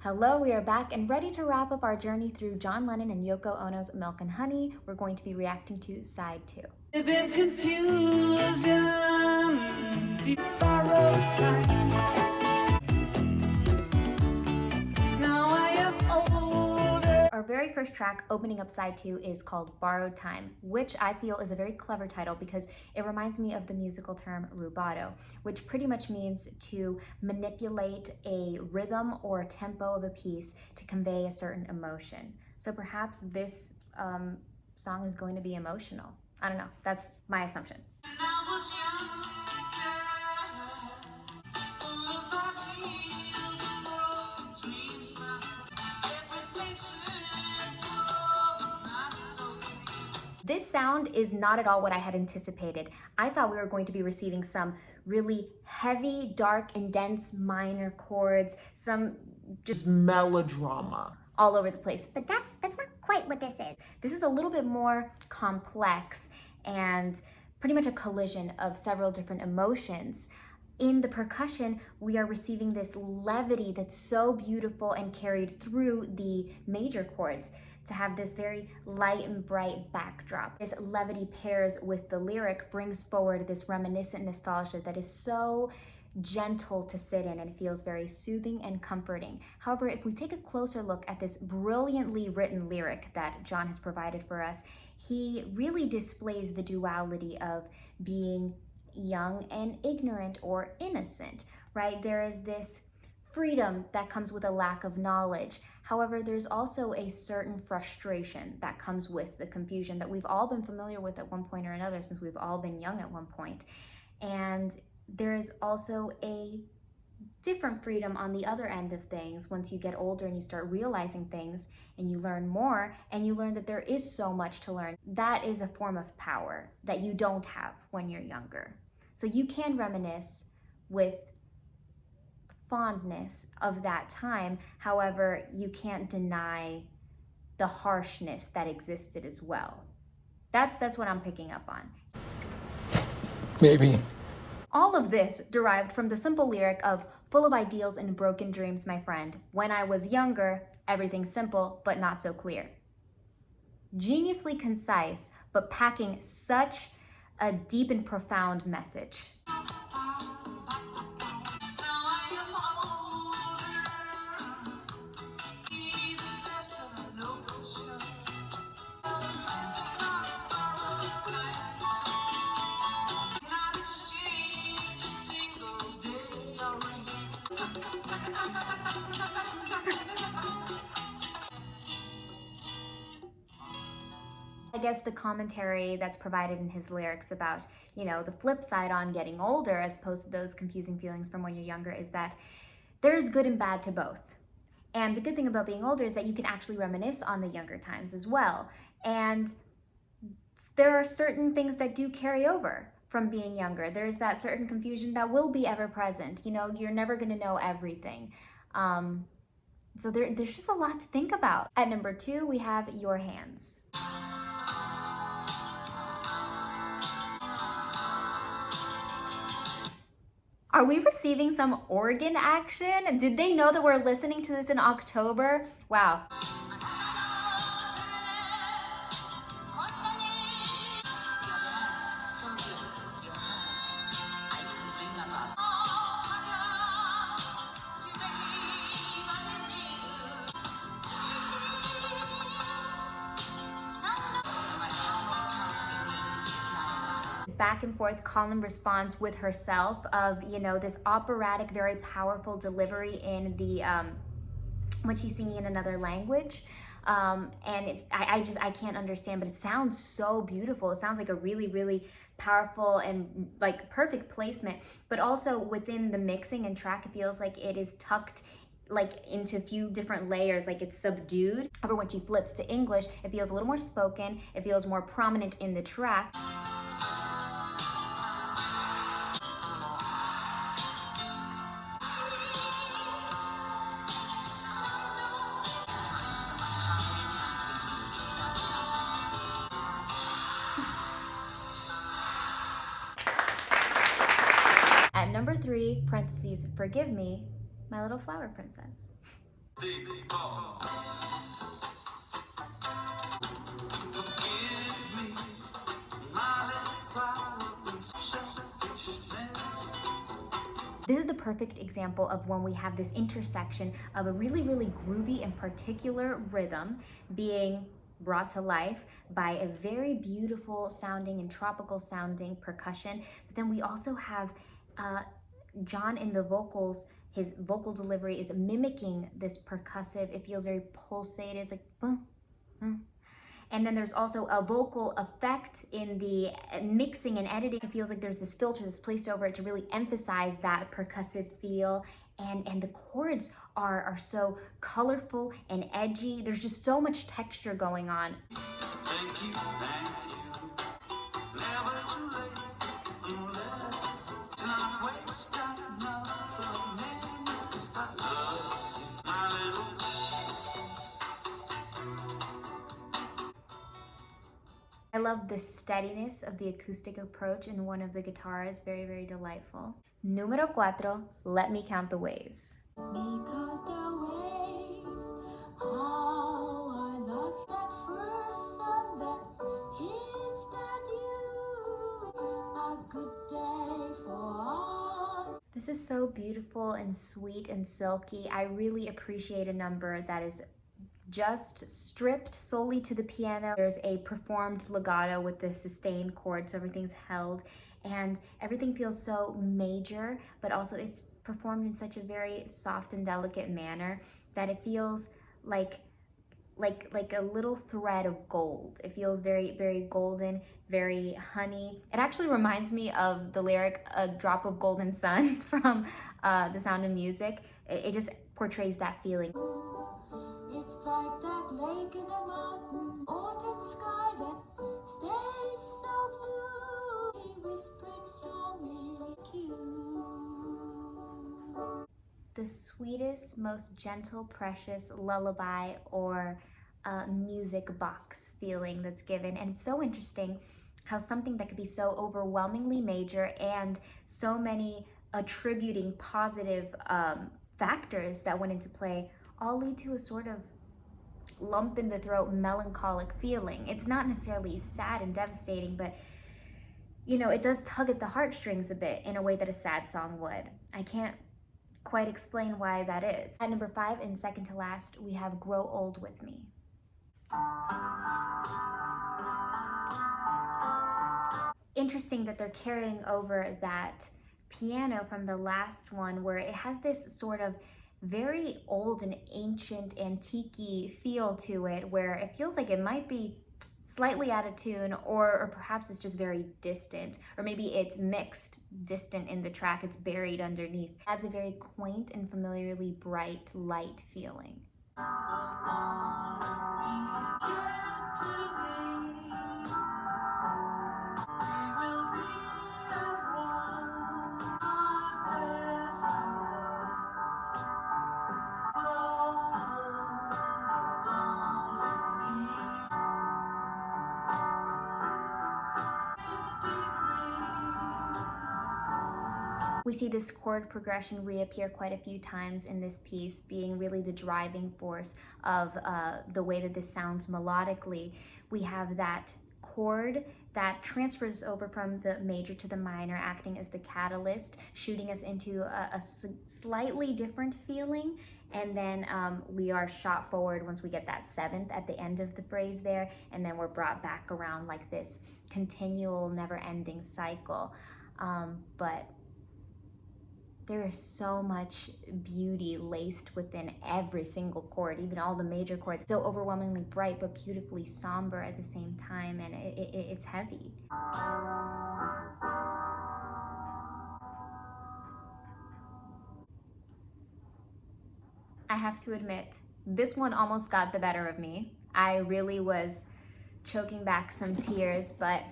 Hello, we are back and ready to wrap up our journey through John Lennon and Yoko Ono's Milk and Honey. We're going to be reacting to side 2. Live in confusion, borrowed time. Now I am older. Our very first track opening up side 2 is called Borrowed Time, which I feel is a very clever title because it reminds me of the musical term rubato, which pretty much means to manipulate a rhythm or a tempo of a piece to convey a certain emotion. So perhaps this song is going to be emotional. I don't know, that's my assumption. This sound is not at all what I had anticipated. I thought we were going to be receiving some really heavy, dark, and dense minor chords, some just melodrama all over the place. But that's not quite what this is. This is a little bit more complex and pretty much a collision of several different emotions. In the percussion, we are receiving this levity that's so beautiful and carried through the major chords to have this very light and bright backdrop. This levity pairs with the lyric, brings forward this reminiscent nostalgia that is so gentle to sit in and feels very soothing and comforting. However, if we take a closer look at this brilliantly written lyric that John has provided for us, he really displays the duality of being young and ignorant or innocent, right? There is this freedom that comes with a lack of knowledge. However, there's also a certain frustration that comes with the confusion that we've all been familiar with at one point or another since we've all been young at one point. And there is also a different freedom on the other end of things once you get older and you start realizing things and you learn more and you learn that there is so much to learn. That is a form of power that you don't have when you're younger. So you can reminisce with fondness of that time. However, you can't deny the harshness that existed as well. That's what I'm picking up on. maybe. All of this derived from the simple lyric of "full of ideals and broken dreams, my friend. When I was younger, everything's simple, but not so clear." Geniusly concise, but packing such a deep and profound message. I guess the commentary that's provided in his lyrics about, the flip side on getting older as opposed to those confusing feelings from when you're younger is that there's good and bad to both. And the good thing about being older is that you can actually reminisce on the younger times as well. And there are certain things that do carry over from being younger. There's that certain confusion that will be ever present. You're never going to know everything. So there's just a lot to think about. At number 2, we have Your Hands. Are we receiving some organ action? Did they know that we're listening to this in October? Wow. Back and forth column responds with herself of this operatic, very powerful delivery in the when she's singing in another language, and I can't understand, but it sounds so beautiful. It sounds like a really, really powerful and like perfect placement, but also within the mixing and track, it feels like it is tucked like into a few different layers, like it's subdued. However, when she flips to English, it feels a little more spoken, it feels more prominent in the track. At number 3, parentheses, forgive me, my little flower princess. This is the perfect example of when we have this intersection of a really, really groovy and particular rhythm being brought to life by a very beautiful sounding and tropical sounding percussion. But then we also have John in the vocals. His vocal delivery is mimicking this percussive. It feels very pulsated. It's like, and then there's also a vocal effect in the mixing and editing. It feels like there's this filter that's placed over it to really emphasize that percussive feel. And the chords are so colorful and edgy. There's just so much texture going on. Thank you, never too late, unless it's not waste another minute. 'Cause I love you, my little. I love the steadiness of the acoustic approach in one of the guitars. Very, very delightful. Número 4, Let Me Count the Ways. This is so beautiful and sweet and silky. I really appreciate a number that is just stripped solely to the piano. There's a performed legato with the sustained chord, so everything's held, and everything feels so major, but also it's performed in such a very soft and delicate manner that it feels like a little thread of gold. It feels very, very golden, very honey. It actually reminds me of the lyric, "A drop of golden sun" from The Sound of Music. It just portrays that feeling. It's like that lake in the mountain, autumn sky that stays so blue, whispering strongly cute. The sweetest, most gentle, precious lullaby or music box feeling that's given. And it's so interesting how something that could be so overwhelmingly major and so many attributing positive factors that went into play all lead to a sort of lump in the throat, melancholic feeling. It's not necessarily sad and devastating, but you know, it does tug at the heartstrings a bit in a way that a sad song would. I can't quite explain why that is. At number 5 and second to last, we have Grow Old With Me. Interesting that they're carrying over that piano from the last one, where it has this sort of very old and ancient, antique-y feel to it, where it feels like it might be slightly out of tune, or perhaps it's just very distant, or maybe it's mixed, distant in the track, it's buried underneath. It adds a very quaint and familiarly bright, light feeling. We see this chord progression reappear quite a few times in this piece, being really the driving force of the way that this sounds melodically. We have that chord that transfers over from the major to the minor, acting as the catalyst, shooting us into a slightly different feeling. And then we are shot forward once we get that 7th at the end of the phrase there, and then we're brought back around like this continual, never-ending cycle. But there is so much beauty laced within every single chord, even all the major chords. So overwhelmingly bright, but beautifully somber at the same time, and it's heavy. I have to admit, this one almost got the better of me. I really was choking back some tears, but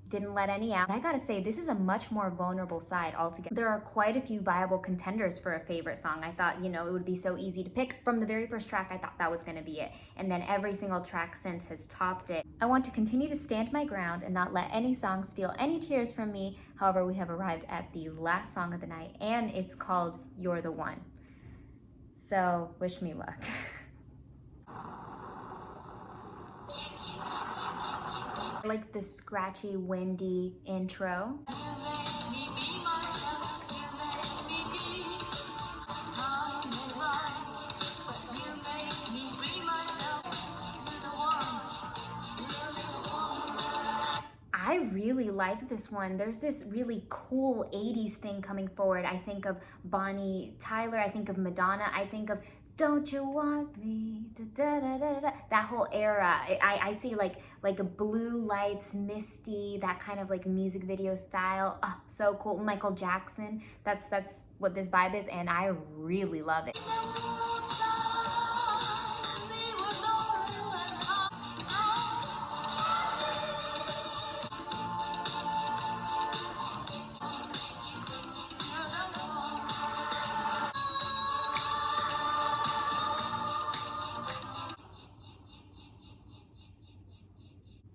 didn't let any out. I gotta say, this is a much more vulnerable side altogether. There are quite a few viable contenders for a favorite song. I thought, you know, it would be so easy to pick. From the very first track, I thought that was gonna be it. And then every single track since has topped it. I want to continue to stand my ground and not let any song steal any tears from me. However, we have arrived at the last song of the night, and it's called You're the One. So wish me luck. I like the scratchy, windy intro. I really like this one. There's this really cool 80s thing coming forward. I think of Bonnie Tyler, I think of Madonna, I think of Don't You Want Me, da, da, da, da, da. That whole era. I see like a blue lights, misty, that kind of like music video style. Oh, so cool. Michael Jackson. That's what this vibe is, and I really love it.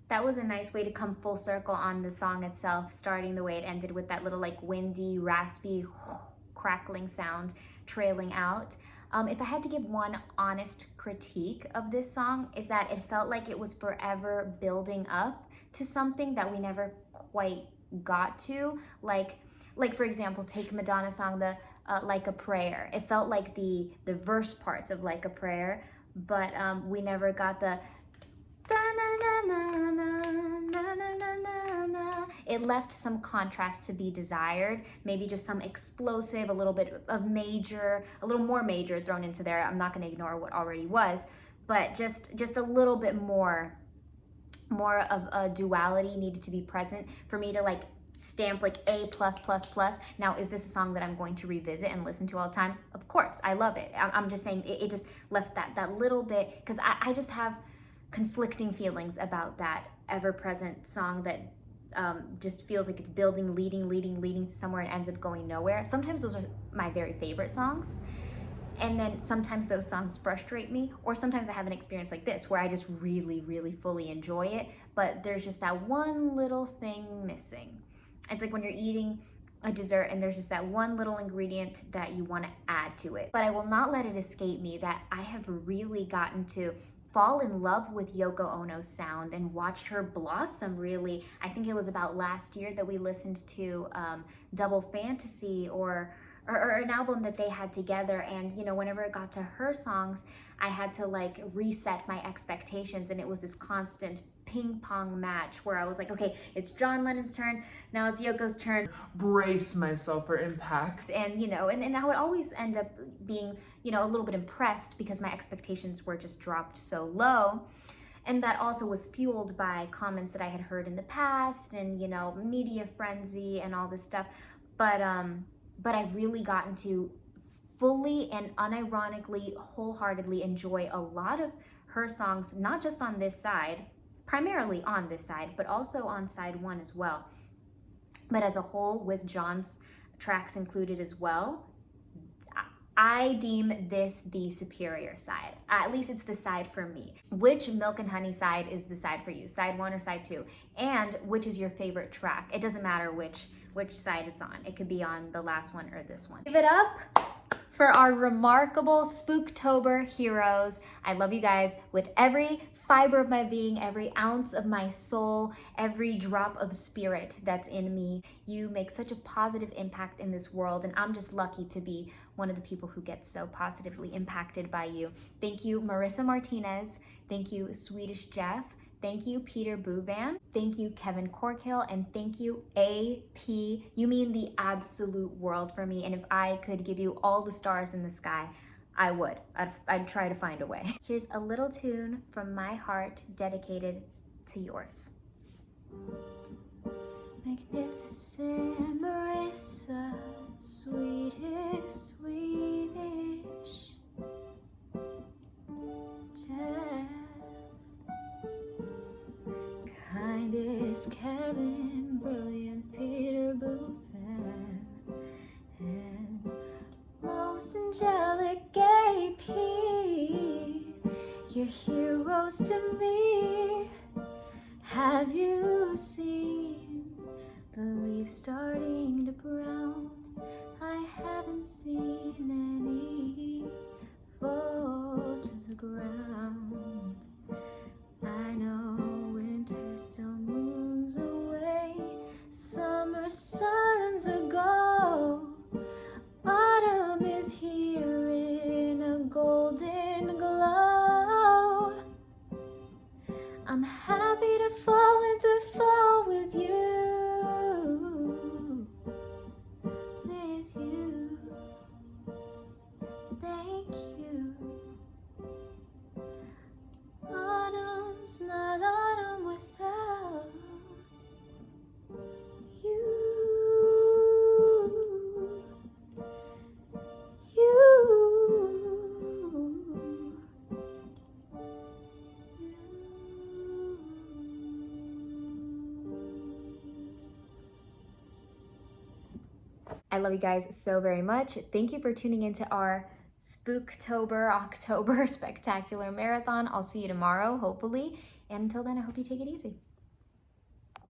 That was a nice way to come full circle on the song itself, starting the way it ended with that little like windy, raspy, crackling sound trailing out. If I had to give one honest critique of this song, is that it felt like it was forever building up to something that we never quite got to. Like for example, take Madonna's song, the Like a Prayer. It felt like the verse parts of Like a Prayer, but we never got the it left some contrast to be desired, maybe just some explosive, a little bit of major, a little more major thrown into there. I'm not going to ignore what already was, but just a little bit more of a duality needed to be present for me to like stamp like A+++. Now, is this a song that I'm going to revisit and listen to all the time? Of course, I love it. I'm just saying it just left that little bit, because I just have conflicting feelings about that ever-present song that just feels like it's building, leading to somewhere and ends up going nowhere. Sometimes those are my very favorite songs, and then sometimes those songs frustrate me, or sometimes I have an experience like this where I just really fully enjoy it, but there's just that one little thing missing. It's like when you're eating a dessert and there's just that one little ingredient that you want to add to it. But I will not let it escape me that I have really gotten to fall in love with Yoko Ono's sound and watched her blossom, really. I think it was about last year that we listened to Double Fantasy, or an album that they had together, and you know, whenever it got to her songs, I had to like reset my expectations, and it was this constant ping pong match where I was like, okay, it's John Lennon's turn, now it's Yoko's turn. Brace myself for impact. And you know, and I would always end up being, you know, a little bit impressed because my expectations were just dropped so low. And that also was fueled by comments that I had heard in the past, and you know, media frenzy and all this stuff. But I've really gotten to fully and unironically, wholeheartedly enjoy a lot of her songs, not just on this side, primarily on this side, but also on side one as well. But as a whole, with John's tracks included as well, I deem this the superior side. At least it's the side for me. Which Milk and Honey side is the side for you? Side one or side two? And which is your favorite track? It doesn't matter which side it's on. It could be on the last one or this one. Give it up for our remarkable Spooktober heroes. I love you guys with every fiber of my being, every ounce of my soul, every drop of spirit that's in me. You make such a positive impact in this world, and I'm just lucky to be one of the people who gets so positively impacted by you. Thank you, Marissa Martinez. Thank you, Swedish Jeff. Thank you, Peter Buvan. Thank you, Kevin Corkill. And thank you, AP. You mean the absolute world for me. And if I could give you all the stars in the sky, I would. I'd try to find a way. Here's a little tune from my heart dedicated to yours. Magnificent Marissa, sweetest Swedish Jeff, kindest Kevin, brilliant Peter Buvan, and most angelic AP. You're heroes to me. Have you seen the leaves starting to brown? I haven't seen any golden glow. I'm happy to fall into fall with you. With you. Thank you. Autumn's not autumn without you. I love you guys so very much. Thank you for tuning into our Spooktober October Spectacular Marathon. I'll see you tomorrow, hopefully. And until then, I hope you take it easy.